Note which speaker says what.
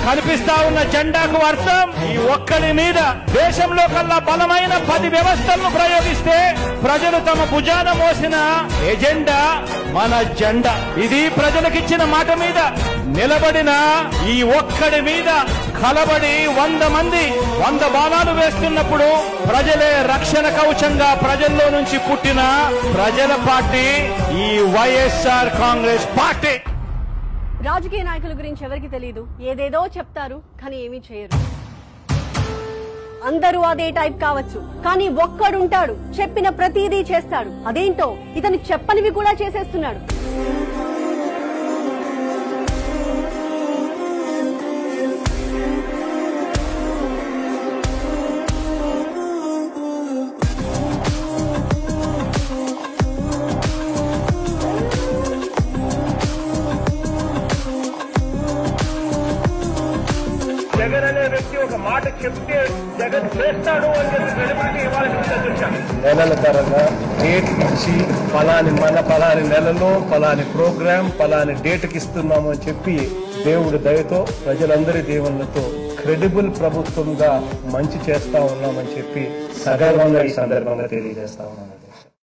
Speaker 1: కనిపిస్తా ఉన్న జెండాకు అర్థం ఈ ఒక్కడి మీద దేశంలో కల్లా బలమైన 10 వ్యవస్థలను ప్రయోగిస్తే ప్రజలు తమ భుజాన మోసిన ఎజెండా మన జెండా. ఇది ప్రజలకిచ్చిన మాట మీద నిలబడిన ఈ ఒక్కడి మీద కలబడి 100 మంది 100 బాణాలు వేస్తున్నప్పుడు ప్రజలే రక్షణ కవచంగా ప్రజల్లో నుంచి పుట్టిన ప్రజల పార్టీ ఈ వైఎస్ఆర్ కాంగ్రెస్ పార్టీ.
Speaker 2: రాజకీయ నాయకుల గురించి ఎవరికి తెలియదు, ఏదేదో చెప్తారు కానీ ఏమీ చేయరు. అందరూ అదే టైప్ కావచ్చు, కానీ ఒక్కడుంటాడు చెప్పిన ప్రతిదీ చేస్తాడు. అదేంటో ఇతను చెప్పనివి కూడా చేసేస్తున్నాడు.
Speaker 3: జగన్ అనే వ్యక్తి ఒక మాట చెప్తే జగన్ చేస్తాడు అని చెప్పి క్రెడిబిలిటీ ఇవ్వాలని నెలల తరంగా డేట్ ఇచ్చి పలాని నెలలో పలాని ప్రోగ్రామ్ పలాని డేట్కి ఇస్తున్నాము అని చెప్పి దేవుడి దయతో ప్రజలందరి దేవుళ్లతో క్రెడిబుల్ ప్రభుత్వంగా మంచి చేస్తా ఉన్నామని చెప్పి సగర్వంగా ఈ సందర్భంగా తెలియజేస్తా ఉన్నాను.